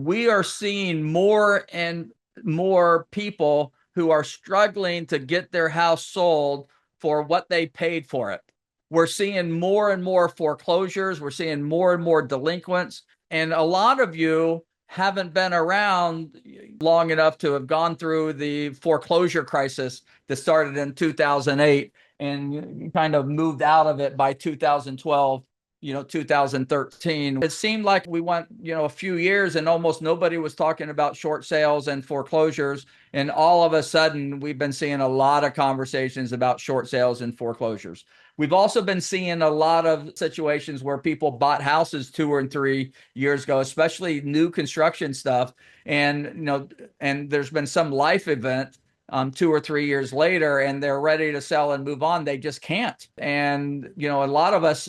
we are seeing more and more people who are struggling to get their house sold for what they paid for it. We're seeing more and more foreclosures. We're seeing more and more delinquents. And a lot of you haven't been around long enough to have gone through the foreclosure crisis that started in 2008, and you kind of moved out of it by 2012, 2013. It seemed like we went, a few years and almost nobody was talking about short sales and foreclosures. And all of a sudden, we've been seeing a lot of conversations about short sales and foreclosures. We've also been seeing a lot of situations where people bought houses 2 or 3 years ago, especially new construction stuff. And there's been some life event 2 or 3 years later, and they're ready to sell and move on. They just can't. And, a lot of us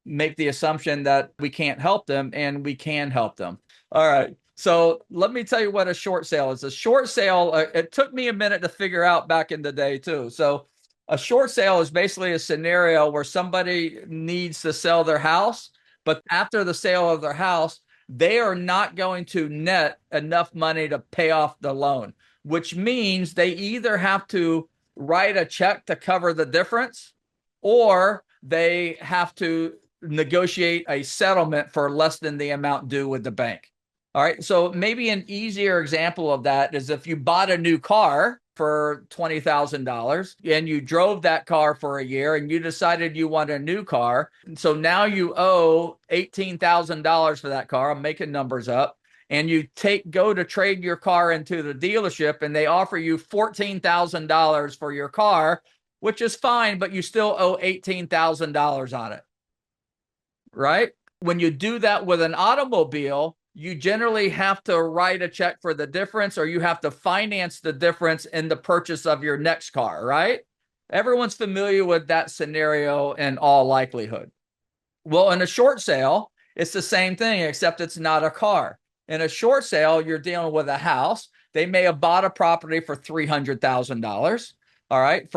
make the assumption that we can't help them, and we can help them. All right. So let me tell you what a short sale is. A short sale, it took me a minute to figure out back in the day too. So a short sale is basically a scenario where somebody needs to sell their house, but after the sale of their house, they are not going to net enough money to pay off the loan, which means they either have to write a check to cover the difference, or they have to negotiate a settlement for less than the amount due with the bank. All right. So maybe an easier example of that is if you bought a new car for $20,000 and you drove that car for a year and you decided you want a new car. So now you owe $18,000 for that car. I'm making numbers up. And you go to trade your car into the dealership and they offer you $14,000 for your car, which is fine, but you still owe $18,000 on it. Right? When you do that with an automobile, you generally have to write a check for the difference, or you have to finance the difference in the purchase of your next car, right? Everyone's familiar with that scenario in all likelihood. Well, in a short sale, it's the same thing, except it's not a car. In a short sale, you're dealing with a house. They may have bought a property for $300,000. All right.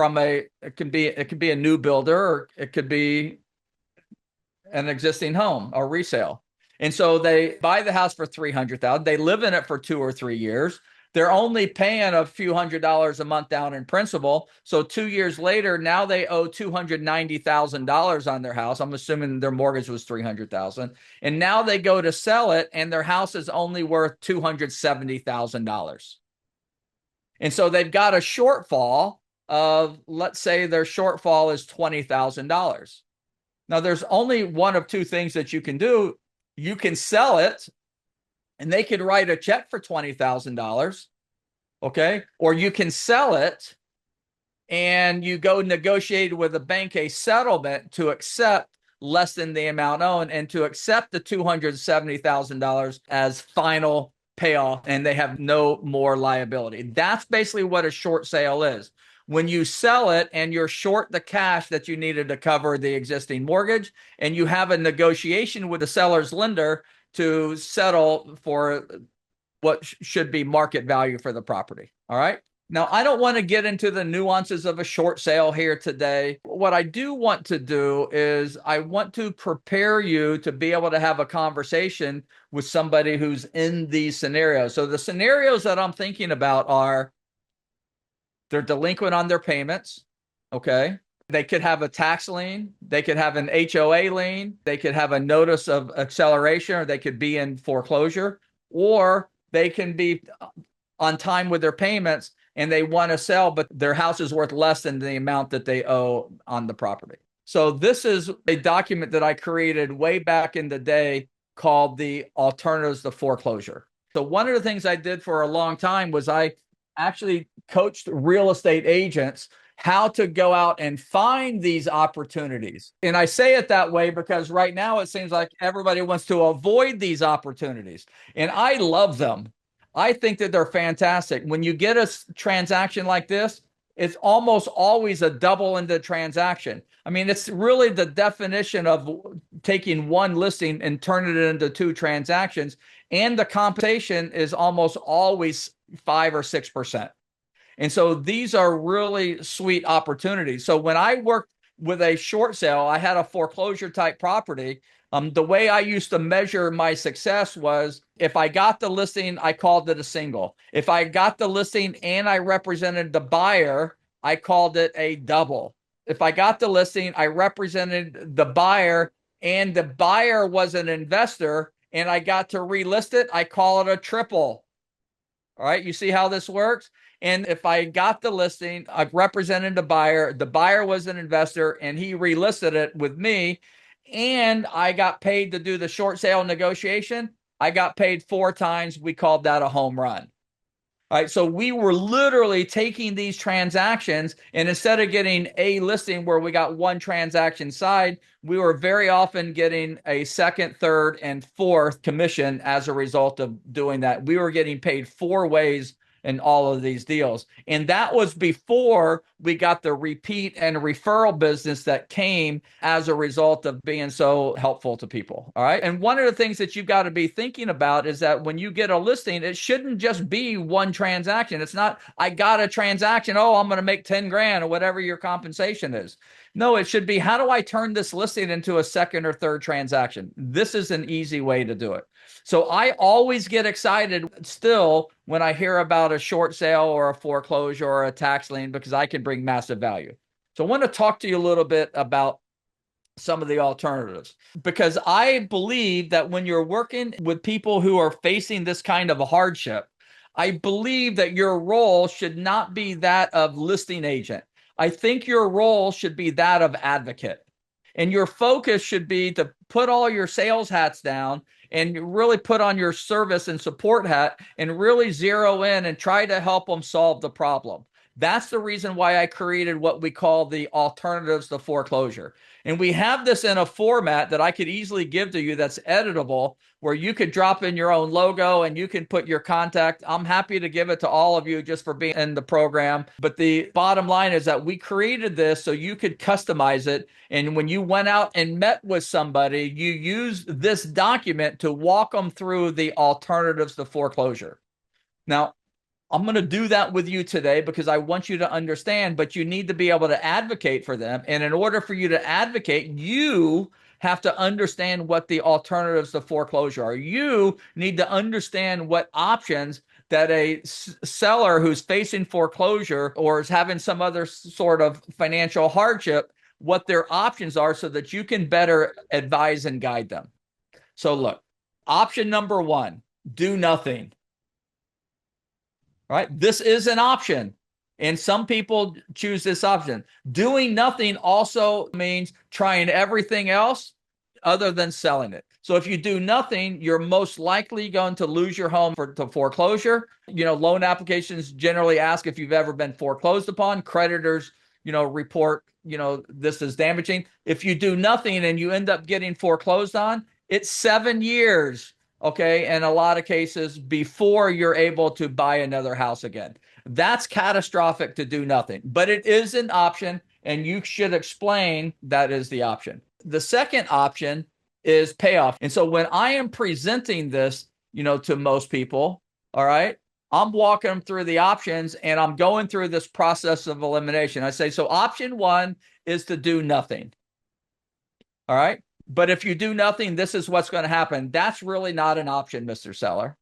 It could be a new builder, or it could be an existing home or resale. And so they buy the house for $300,000. They live in it for 2 or 3 years. They're only paying a few $100s a month down in principal. So 2 years later, now they owe $290,000 on their house. I'm assuming their mortgage was $300,000. And now they go to sell it, and their house is only worth $270,000. And so they've got a shortfall of, let's say their shortfall is $20,000. Now, there's only one of two things that you can do. You can sell it, and they could write a check for $20,000, okay? Or you can sell it, and you go negotiate with the bank a settlement to accept less than the amount owed and to accept the $270,000 as final payoff, and they have no more liability. That's basically what a short sale is. When you sell it and you're short the cash that you needed to cover the existing mortgage, and you have a negotiation with the seller's lender to settle for what should be market value for the property. All right. Now, I don't want to get into the nuances of a short sale here today. What I do want to do is I want to prepare you to be able to have a conversation with somebody who's in these scenarios. So the scenarios that I'm thinking about are, they're delinquent on their payments, okay? They could have a tax lien. They could have an HOA lien. They could have a notice of acceleration, or they could be in foreclosure, or they can be on time with their payments and they want to sell, but their house is worth less than the amount that they owe on the property. So this is a document that I created way back in the day called the Alternatives to Foreclosure. So one of the things I did for a long time was I actually coached real estate agents how to go out and find these opportunities. And I say it that way because right now it seems like everybody wants to avoid these opportunities. And I love them. I think that they're fantastic. When you get a transaction like this, it's almost always a double-ended transaction. I mean, it's really the definition of taking one listing and turning it into 2 transactions. And the compensation is almost always 5 or 6%. And so these are really sweet opportunities. So when I worked with a short sale, I had a foreclosure type property. The way I used to measure my success was if I got the listing, I called it a single. If I got the listing and I represented the buyer, I called it a double. If I got the listing, I represented the buyer and the buyer was an investor and I got to relist it, I call it a triple. All right, you see how this works? And if I got the listing, I represented the buyer was an investor, and he relisted it with me, and I got paid to do the short sale negotiation. I got paid 4 times. We called that a home run. All right, so we were literally taking these transactions, and instead of getting a listing where we got one transaction side, we were very often getting a second, third, and fourth commission as a result of doing that. We were getting paid 4 ways in all of these deals. And that was before we got the repeat and referral business that came as a result of being so helpful to people. All right. And one of the things that you've got to be thinking about is that when you get a listing, it shouldn't just be one transaction. It's not, I got a transaction. Oh, I'm going to make 10 grand or whatever your compensation is. No, it should be, how do I turn this listing into a second or third transaction? This is an easy way to do it. So I always get excited still when I hear about a short sale or a foreclosure or a tax lien because I can bring massive value. So I want to talk to you a little bit about some of the alternatives, because I believe that when you're working with people who are facing this kind of a hardship, I believe that your role should not be that of listing agent. I think your role should be that of advocate. And your focus should be to put all your sales hats down and really put on your service and support hat and really zero in and try to help them solve the problem. That's the reason why I created what we call the alternatives to foreclosure. And we have this in a format that I could easily give to you that's editable, where you could drop in your own logo and you can put your contact. I'm happy to give it to all of you just for being in the program. But the bottom line is that we created this so you could customize it. And when you went out and met with somebody, you used this document to walk them through the alternatives to foreclosure. Now, I'm going to do that with you today because I want you to understand, but you need to be able to advocate for them. And in order for you to advocate, you have to understand what the alternatives to foreclosure are. You need to understand what options that a seller who's facing foreclosure or is having some other sort of financial hardship, what their options are so that you can better advise and guide them. So look, option number 1, do nothing. Right? This is an option. And some people choose this option. Doing nothing also means trying everything else other than selling it. So if you do nothing, you're most likely going to lose your home to foreclosure. Loan applications generally ask if you've ever been foreclosed upon. Creditors, report, this is damaging. If you do nothing and you end up getting foreclosed on, it's 7 years. Okay. In a lot of cases before you're able to buy another house again. That's catastrophic to do nothing, but it is an option and you should explain that is the option. The second option is payoff. And so when I am presenting this, to most people, all right, I'm walking them through the options and I'm going through this process of elimination. I say, so option 1 is to do nothing. All right. But if you do nothing, this is what's going to happen. That's really not an option, Mr. Seller.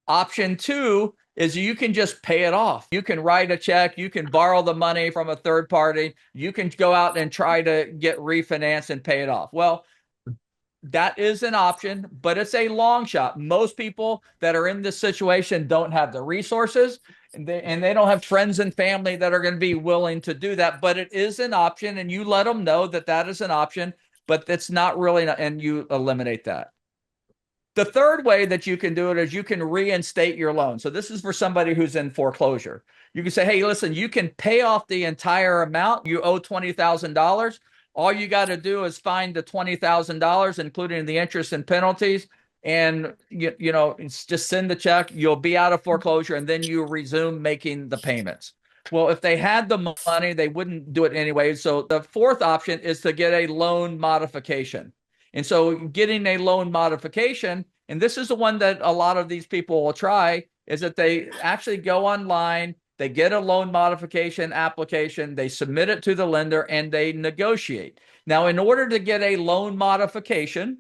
Option 2 is you can just pay it off. You can write a check. You can borrow the money from a third party. You can go out and try to get refinanced and pay it off. Well, that is an option, but it's a long shot. Most people that are in this situation don't have the resources and they don't have friends and family that are going to be willing to do that. But it is an option, and you let them know that that is an option. But it's not really, and you eliminate that. The third way that you can do it is you can reinstate your loan. So this is for somebody who's in foreclosure. You can say, hey, listen, you can pay off the entire amount. You owe $20,000. All you got to do is find the $20,000, including the interest and penalties. And, it's just send the check. You'll be out of foreclosure, and then you resume making the payments. Well, if they had the money, they wouldn't do it anyway. So the fourth option is to get a loan modification. And so getting a loan modification, and this is the one that a lot of these people will try, is that they actually go online, they get a loan modification application, they submit it to the lender, and they negotiate. Now, in order to get a loan modification,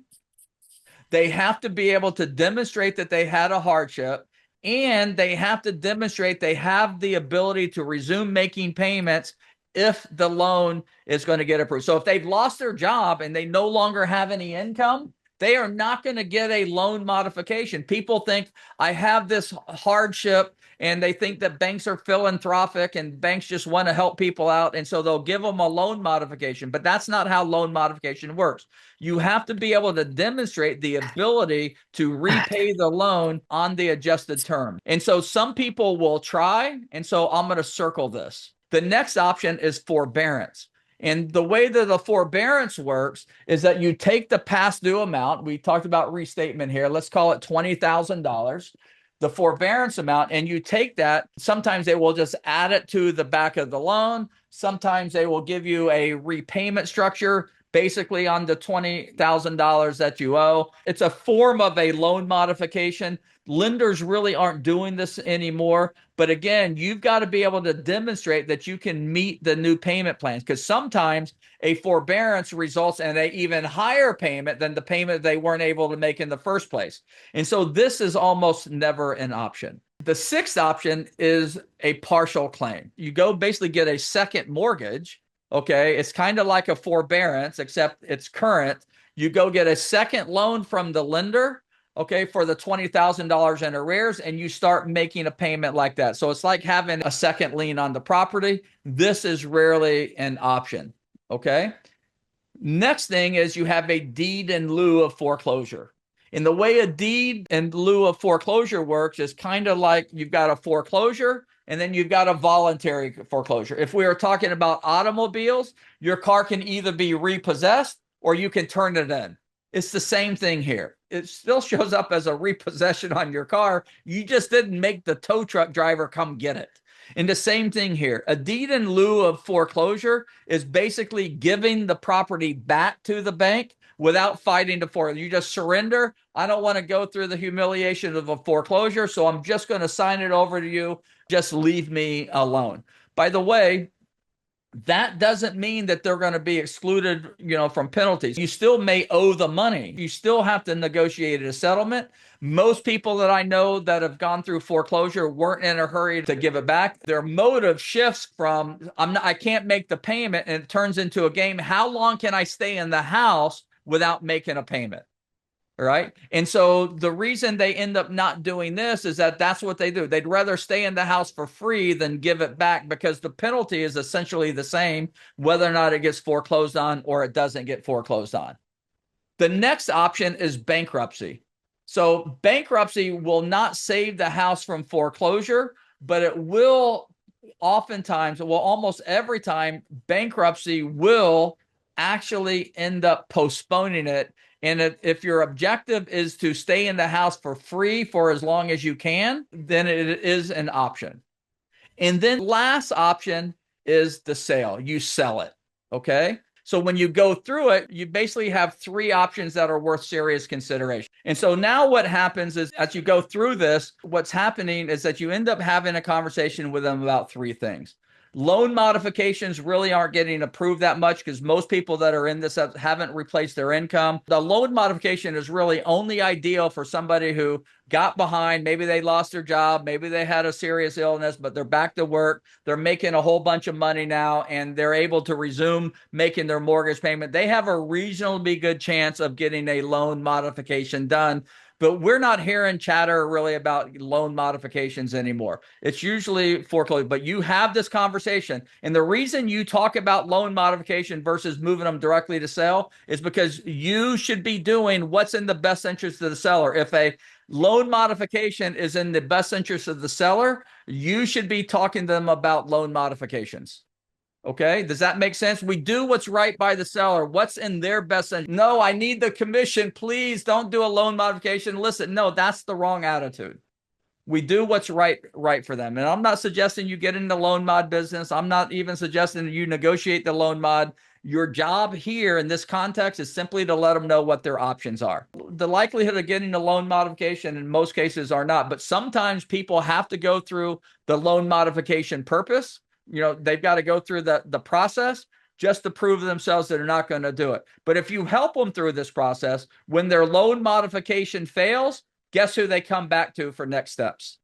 They have to be able to demonstrate that they had a hardship, and they have to demonstrate they have the ability to resume making payments if the loan is going to get approved. So if they've lost their job and they no longer have any income, they are not going to get a loan modification. People think I have this hardship, and they think that banks are philanthropic and banks just want to help people out. And so they'll give them a loan modification, but that's not how loan modification works. You have to be able to demonstrate the ability to repay the loan on the adjusted term. And so some people will try. And so I'm going to circle this. The next option is forbearance. And the way that the forbearance works is that you take the past due amount. We talked about restatement here. Let's call it $20,000, the forbearance amount, and you take that. Sometimes they will just add it to the back of the loan. Sometimes they will give you a repayment structure basically on the $20,000 that you owe. It's a form of a loan modification. Lenders really aren't doing this anymore. But again, you've got to be able to demonstrate that you can meet the new payment plans, because sometimes a forbearance results in an even higher payment than the payment they weren't able to make in the first place. And so this is almost never an option. The sixth option is a partial claim. You go basically get a second mortgage. Okay, it's kind of like a forbearance, except it's current. You go get a second loan from the lender, okay, for the $20,000 in arrears, and you start making a payment like that. So it's like having a second lien on the property. This is rarely an option, okay? Next thing is you have a deed in lieu of foreclosure. And the way a deed in lieu of foreclosure works is kind of like you've got a foreclosure, and then you've got a voluntary foreclosure. If we are talking about automobiles, your car can either be repossessed or you can turn it in. It's the same thing here. It still shows up as a repossession on your car. You just didn't make the tow truck driver come get it. And the same thing here. A deed in lieu of foreclosure is basically giving the property back to the bank without fighting the foreclosure. You just surrender. I don't want to go through the humiliation of a foreclosure, so I'm just going to sign it over to you. Just leave me alone. By the way, that doesn't mean that they're going to be excluded, from penalties. You still may owe the money. You still have to negotiate a settlement. Most people that I know that have gone through foreclosure weren't in a hurry to give it back. Their motive shifts from I can't make the payment, and it turns into a game. How long can I stay in the house without making a payment? Right. And so the reason they end up not doing this is that that's what they do. They'd rather stay in the house for free than give it back, because the penalty is essentially the same, whether or not it gets foreclosed on or it doesn't get foreclosed on. The next option is bankruptcy. So bankruptcy will not save the house from foreclosure, but it will oftentimes, well, almost every time, bankruptcy will actually end up postponing it. And if your objective is to stay in the house for free for as long as you can, then it is an option. And then last option is the sale. You sell it, okay? So when you go through it, you basically have three options that are worth serious consideration. And so now what happens is, as you go through this, what's happening is that you end up having a conversation with them about three things. Loan modifications really aren't getting approved that much because most people that are in this haven't replaced their income. The loan modification is really only ideal for somebody who got behind. Maybe they lost their job. Maybe they had a serious illness, but they're back to work. They're making a whole bunch of money now, and they're able to resume making their mortgage payment. They have a reasonably good chance of getting a loan modification done. But we're not hearing chatter really about loan modifications anymore. It's usually foreclosure, but you have this conversation. And the reason you talk about loan modification versus moving them directly to sale is because you should be doing what's in the best interest of the seller. If a loan modification is in the best interest of the seller, you should be talking to them about loan modifications. Okay, does that make sense? We do what's right by the seller. What's in their best interest? No, I need the commission. Please don't do a loan modification. Listen, no, that's the wrong attitude. We do what's right for them. And I'm not suggesting you get into loan mod business. I'm not even suggesting that you negotiate the loan mod. Your job here in this context is simply to let them know what their options are. The likelihood of getting a loan modification in most cases are not, but sometimes people have to go through the loan modification purpose. They've got to go through the process. just to prove to themselves that they're not going to do it. But if you help them through this process, when their loan modification fails, guess who they come back to for next steps?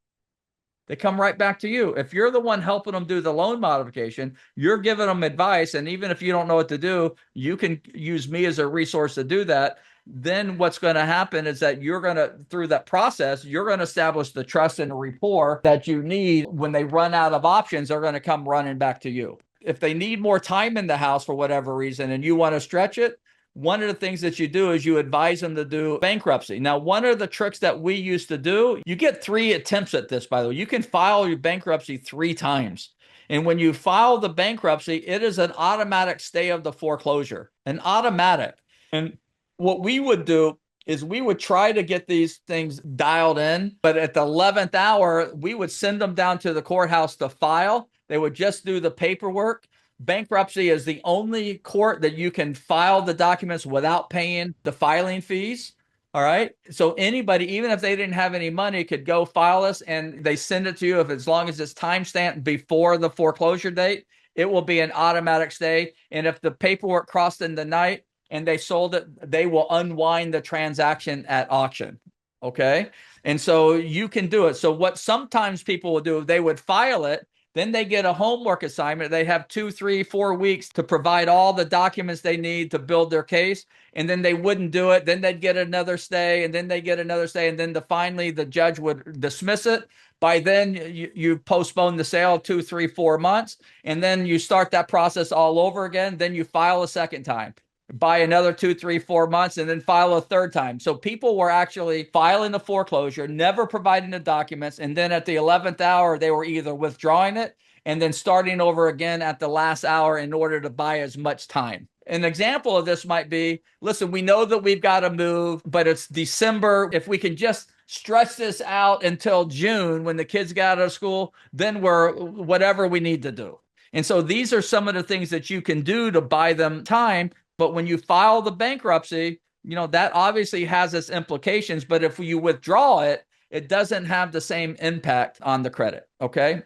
They come right back to you. If you're the one helping them do the loan modification, you're giving them advice. And even if you don't know what to do, you can use me as a resource to do that. Then what's going to happen is that you're going to, through that process, you're going to establish the trust and the rapport that you need. When they run out of options, they're going to come running back to you. If they need more time in the house for whatever reason and you want to stretch it, one of the things that you do is you advise them to do bankruptcy. Now, one of the tricks that we used to do, you get 3 attempts at this, by the way. You can file your bankruptcy 3 times. And when you file the bankruptcy, it is an automatic stay of the foreclosure, an automatic. And what we would do is we would try to get these things dialed in, but at the 11th hour, we would send them down to the courthouse to file. They would just do the paperwork. Bankruptcy is the only court that you can file the documents without paying the filing fees. All right. So anybody, even if they didn't have any money, could go file this and they send it to you. If as long as it's timestamped before the foreclosure date, it will be an automatic stay. And if the paperwork crossed in the night and they sold it, they will unwind the transaction at auction. Okay. And so you can do it. So what sometimes people will do, they would file it. Then they get a homework assignment. They have 2, 3, 4 weeks to provide all the documents they need to build their case. And then they wouldn't do it. Then they'd get another stay, and then they get another stay. And then finally the judge would dismiss it. By then you postpone the sale 2, 3, 4 months. And then you start that process all over again. Then you file a second time. Buy another 2, 3, 4 months, and then file a third time. So people were actually filing the foreclosure, never providing the documents. And then at the 11th hour, they were either withdrawing it and then starting over again at the last hour in order to buy as much time. An example of this might be, listen, we know that we've got to move, but it's December. If we can just stretch this out until June when the kids get out of school, then we're whatever we need to do. And so these are some of the things that you can do to buy them time. But when you file the bankruptcy, that obviously has its implications. But if you withdraw it, it doesn't have the same impact on the credit. Okay.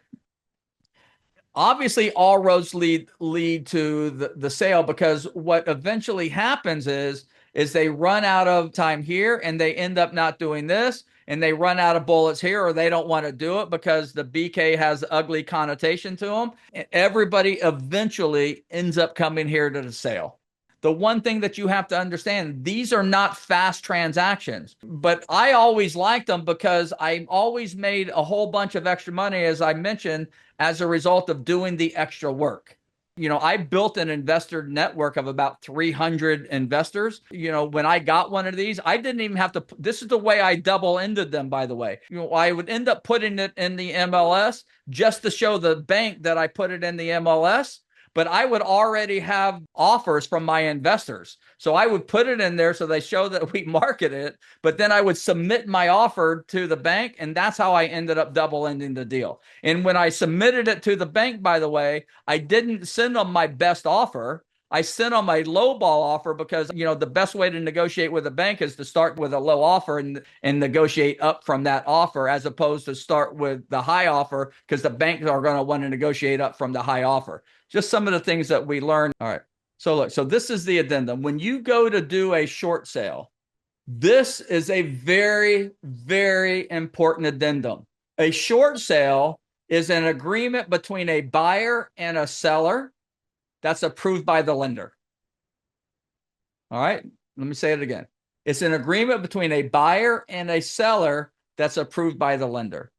Obviously, all roads lead to the sale, because what eventually happens is they run out of time here and they end up not doing this, and they run out of bullets here, or they don't want to do it because the BK has ugly connotation to them. And everybody eventually ends up coming here to the sale. The one thing that you have to understand, these are not fast transactions, but I always liked them because I always made a whole bunch of extra money, as I mentioned, as a result of doing the extra work. I built an investor network of about 300 investors. When I got one of these, I didn't even have to, this is the way I double-ended them, by the way. I would end up putting it in the MLS just to show the bank that I put it in the MLS. But I would already have offers from my investors. So I would put it in there so they show that we market it, but then I would submit my offer to the bank, and that's how I ended up double-ending the deal. And when I submitted it to the bank, by the way, I didn't send them my best offer. I sent them a low ball offer because, the best way to negotiate with a bank is to start with a low offer and negotiate up from that offer, as opposed to start with the high offer, because the banks are going to want to negotiate up from the high offer. Just some of the things that we learned. All right. So look, so this is the addendum. When you go to do a short sale, this is a very, very important addendum. A short sale is an agreement between a buyer and a seller that's approved by the lender. All right. Let me say it again. It's an agreement between a buyer and a seller that's approved by the lender.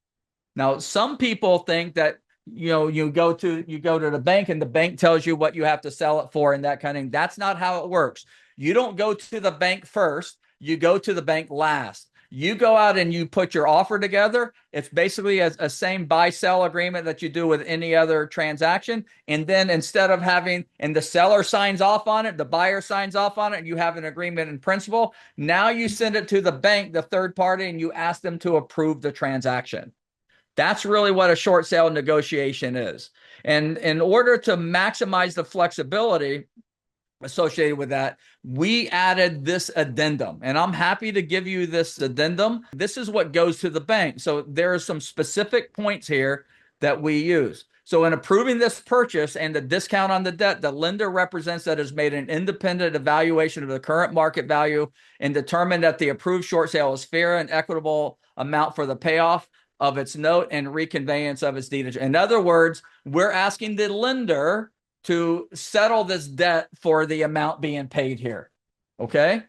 Now, some people think that you go to the bank and the bank tells you what you have to sell it for and that kind of thing. That's not how it works. You don't go to the bank first. You go to the bank last. You go out and you put your offer together. It's basically a same buy-sell agreement that you do with any other transaction. And then instead of having, and the seller signs off on it, the buyer signs off on it, and you have an agreement in principle. Now you send it to the bank, the third party, and you ask them to approve the transaction. That's really what a short sale negotiation is. And in order to maximize the flexibility associated with that, we added this addendum. And I'm happy to give you this addendum. This is what goes to the bank. So there are some specific points here that we use. So in approving this purchase and the discount on the debt, the lender represents that has made an independent evaluation of the current market value and determined that the approved short sale is fair and equitable amount for the payoff of its note and reconveyance of its deed. In other words, we're asking the lender to settle this debt for the amount being paid here. Okay.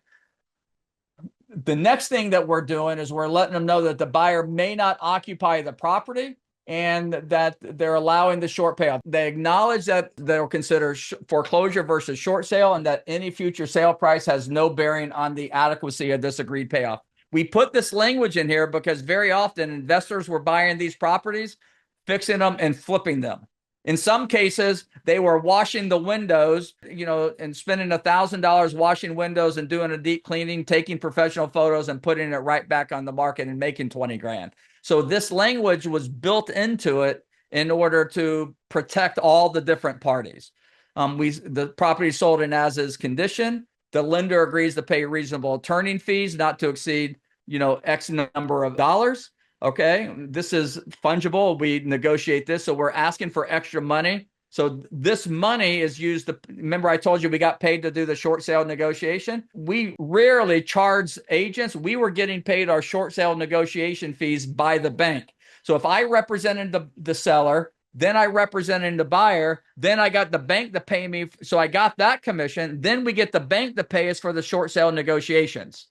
The next thing that we're doing is we're letting them know that the buyer may not occupy the property and that they're allowing the short payoff. They acknowledge that they'll consider foreclosure versus short sale and that any future sale price has no bearing on the adequacy of this agreed payoff. We put this language in here because very often investors were buying these properties, fixing them and flipping them. In some cases, they were washing the windows, and spending $1,000 washing windows and doing a deep cleaning, taking professional photos and putting it right back on the market and making 20 grand. So this language was built into it in order to protect all the different parties. The property is sold in as-is condition. The lender agrees to pay reasonable attorney fees, not to exceed, X number of dollars. Okay, this is fungible. We negotiate this. So we're asking for extra money. So this money is used to, remember I told you we got paid to do the short sale negotiation. We rarely charge agents. We were getting paid our short sale negotiation fees by the bank. So if I represented the seller, then I represented the buyer, then I got the bank to pay me. So I got that commission. Then we get the bank to pay us for the short sale negotiations.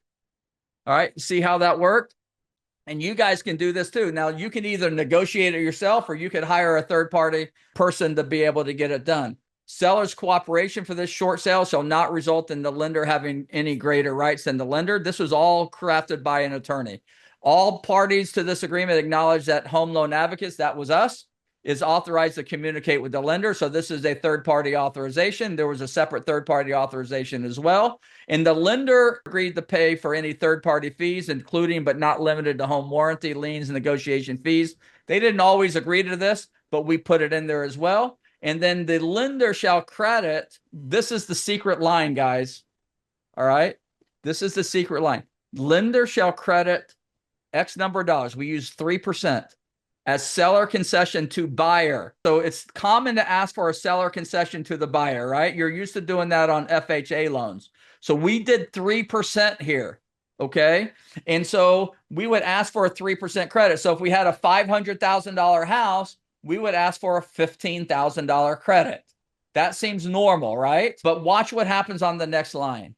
All right, see how that worked? And you guys can do this too. Now, you can either negotiate it yourself or you could hire a third-party person to be able to get it done. Seller's cooperation for this short sale shall not result in the lender having any greater rights than the lender. This was all crafted by an attorney. All parties to this agreement acknowledge that Home Loan Advocates, that was us, is authorized to communicate with the lender. So this is a third-party authorization. There was a separate third-party authorization as well. And the lender agreed to pay for any third-party fees, including but not limited to home warranty, liens, and negotiation fees. They didn't always agree to this, but we put it in there as well. And then the lender shall credit. This is the secret line, guys. All right. This is the secret line. Lender shall credit X number of dollars. We use 3%. As seller concession to buyer. So it's common to ask for a seller concession to the buyer, right? You're used to doing that on FHA loans. So we did 3% here, okay? And so we would ask for a 3% credit. So if we had a $500,000 house, we would ask for a $15,000 credit. That seems normal, right? But watch what happens on the next line.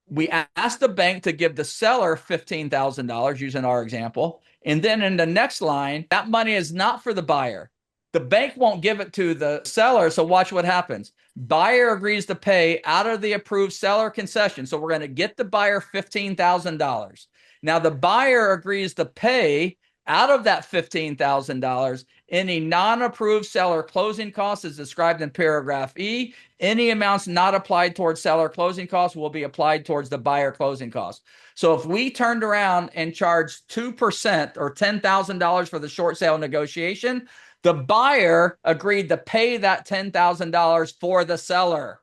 We asked the bank to give the seller $15,000 using our example. And then in the next line, that money is not for the buyer. The bank won't give it to the seller. So watch what happens. Buyer agrees to pay out of the approved seller concession. So we're going to get the buyer $15,000. Now the buyer agrees to pay out of that $15,000 any non-approved seller closing costs as described in paragraph E. Any amounts not applied towards seller closing costs will be applied towards the buyer closing costs. So if we turned around and charged 2% or $10,000 for the short sale negotiation, the buyer agreed to pay that $10,000 for the seller.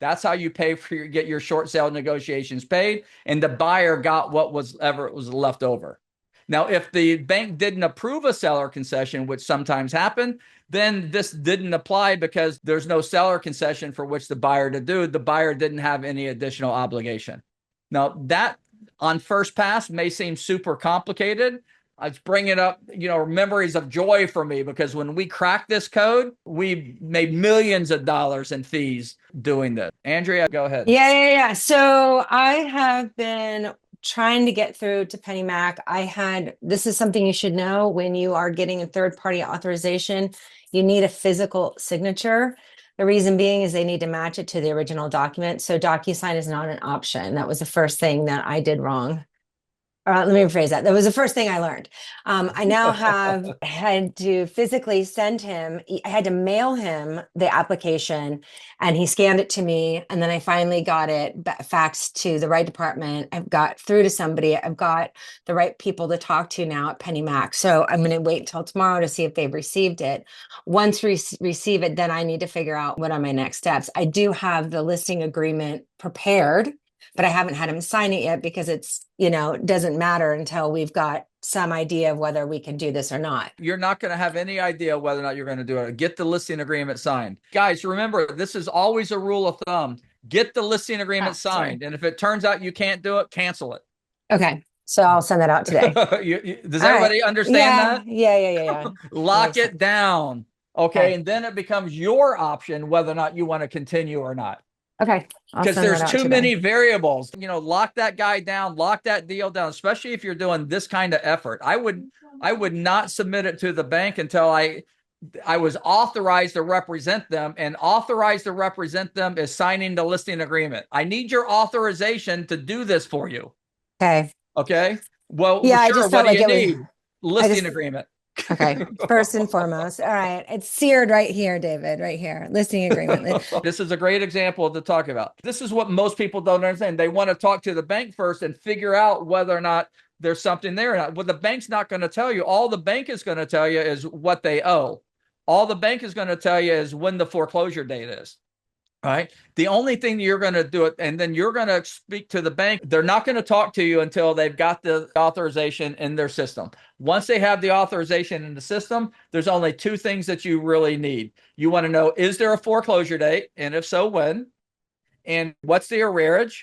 That's how you pay for get your short sale negotiations paid, and the buyer got what was left over. Now, if the bank didn't approve a seller concession, which sometimes happen, then this didn't apply because there's no seller concession for which the buyer to do. The buyer didn't have any additional obligation. Now, that on first pass may seem super complicated. It's bringing up, memories of joy for me because when we cracked this code, we made millions of dollars in fees doing this. Andrea, go ahead. Yeah. So I have been trying to get through to PennyMac. This is something you should know when you are getting a third-party authorization, you need a physical signature. The reason being is they need to match it to the original document. So DocuSign is not an option. That was the first thing that I did wrong. Let me rephrase that. That was the first thing I learned. I now have had to physically send him, I had to mail him the application and he scanned it to me. And then I finally got it faxed to the right department. I've got through to somebody. I've got the right people to talk to now at PennyMac. So I'm going to wait until tomorrow to see if they've received it. Once we receive it, then I need to figure out what are my next steps. I do have the listing agreement prepared, but I haven't had him sign it yet because it's, doesn't matter until we've got some idea of whether we can do this or not. You're not going to have any idea whether or not you're going to do it. Get the listing agreement signed. Guys, remember, this is always a rule of thumb. Get the listing agreement signed. And if it turns out you can't do it, cancel it. Okay. So I'll send that out today. Does All right. everybody understand that? Yeah. Lock Makes it sense. down. Okay. And then it becomes your option whether or not you want to continue or not. Okay. I'll Because send there's that out too today. many variables. Lock that guy down, lock that deal down, especially if you're doing this kind of effort. I would not submit it to the bank until I was authorized to represent them, and authorized to represent them is signing the listing agreement. I need your authorization to do this for you. Okay. Okay. Well, Yeah, I sure. just What felt do like you it was need? Listing agreement. okay. First and foremost. All right. It's seared right here, David, right here. Listing agreement. This is a great example to talk about. This is what most people don't understand. They want to talk to the bank first and figure out whether or not there's something there or not. Well, the bank's not going to tell you. All the bank is going to tell you is what they owe. All the bank is going to tell you is when the foreclosure date is. All right. The only thing you're going to do it, and then you're going to speak to the bank. They're not going to talk to you until they've got the authorization in their system. Once they have the authorization in the system, there's only two things that you really need. You want to know, is there a foreclosure date? And if so, when? And what's the arrearage?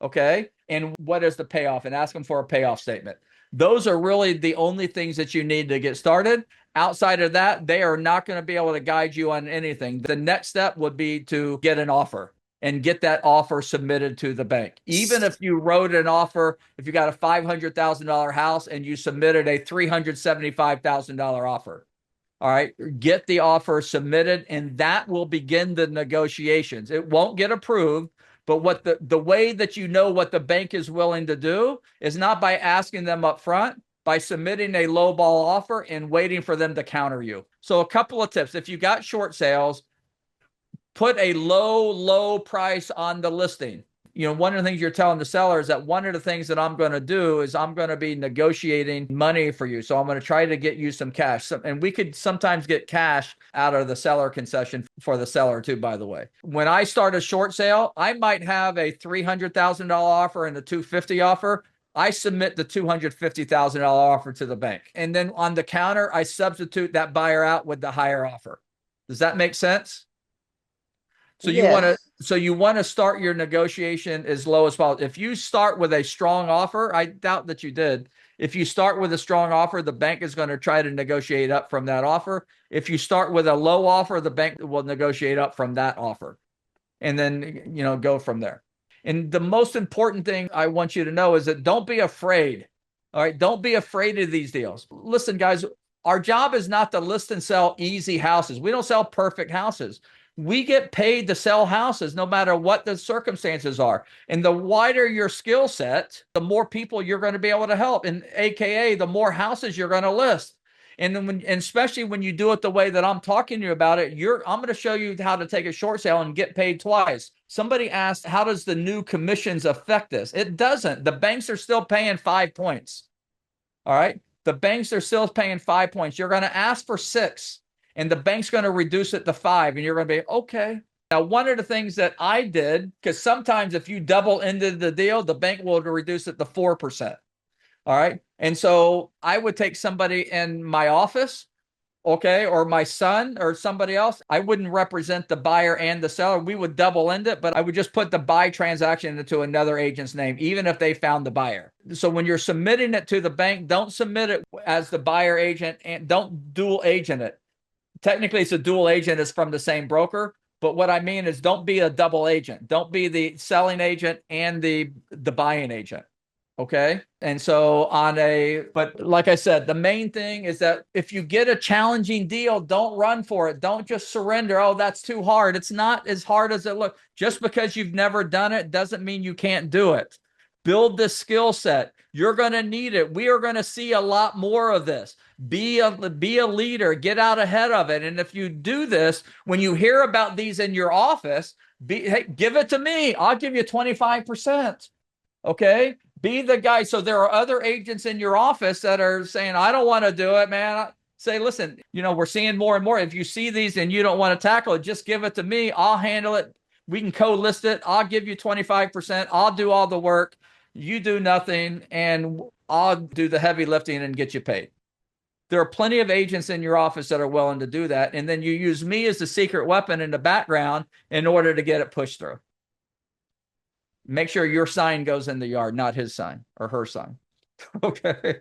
Okay. And what is the payoff? And ask them for a payoff statement. Those are really the only things that you need to get started. Outside of that, they are not going to be able to guide you on anything. The next step would be to get an offer and get that offer submitted to the bank. Even if you wrote an offer, if you got a $500,000 house and you submitted a $375,000 offer, all right, get the offer submitted, and that will begin the negotiations. It won't get approved, but what the way that you know what the bank is willing to do is not by asking them up front, by submitting a lowball offer and waiting for them to counter you. So a couple of tips. If you got short sales, put a low price on the listing. One of the things you're telling the seller is that one of the things that I'm going to do is I'm going to be negotiating money for you. So I'm going to try to get you some cash. And we could sometimes get cash out of the seller concession for the seller too, by the way. When I start a short sale, I might have a $300,000 offer and a $250,000 offer. I submit the $250,000 offer to the bank. And then on the counter, I substitute that buyer out with the higher offer. Does that make sense? So you want to start your negotiation as low as possible. If you start with a strong offer, I doubt that you did. If you start with a strong offer, the bank is going to try to negotiate up from that offer. If you start with a low offer, the bank will negotiate up from that offer. And then, go from there. And the most important thing I want you to know is that don't be afraid. All right. Don't be afraid of these deals. Listen, guys, our job is not to list and sell easy houses. We don't sell perfect houses. We get paid to sell houses no matter what the circumstances are. And the wider your skill set, the more people you're going to be able to help. And AKA, the more houses you're going to list. And then especially when you do it the way that I'm talking to you about it, I'm going to show you how to take a short sale and get paid twice. Somebody asked, how does the new commissions affect this? It doesn't. The banks are still paying 5 points. All right. The banks are still paying 5 points. You're going to ask for 6. And the bank's going to reduce it to 5, and you're going to be, okay. Now, one of the things that I did, because sometimes if you double ended the deal, the bank will reduce it to 4%. All right. And so I would take somebody in my office, okay, or my son or somebody else. I wouldn't represent the buyer and the seller. We would double end it, but I would just put the buy transaction into another agent's name, even if they found the buyer. So when you're submitting it to the bank, don't submit it as the buyer agent and don't dual agent it. Technically, it's a dual agent. It's from the same broker. But what I mean is don't be a double agent. Don't be the selling agent and the buying agent. Okay. And so but like I said, the main thing is that if you get a challenging deal, don't run for it. Don't just surrender. Oh, that's too hard. It's not as hard as it looks. Just because you've never done it doesn't mean you can't do it. Build this skill set. You're going to need it. We are going to see a lot more of this. Be a leader. Get out ahead of it. And if you do this, when you hear about these in your office, hey, give it to me. I'll give you 25%. Okay. Be the guy. So there are other agents in your office that are saying, I don't want to do it, man. Say, listen, we're seeing more and more. If you see these and you don't want to tackle it, just give it to me. I'll handle it. We can co-list it. I'll give you 25%. I'll do all the work. You do nothing, and I'll do the heavy lifting and get you paid. There are plenty of agents in your office that are willing to do that. And then you use me as the secret weapon in the background in order to get it pushed through. Make sure your sign goes in the yard, not his sign or her sign. Okay.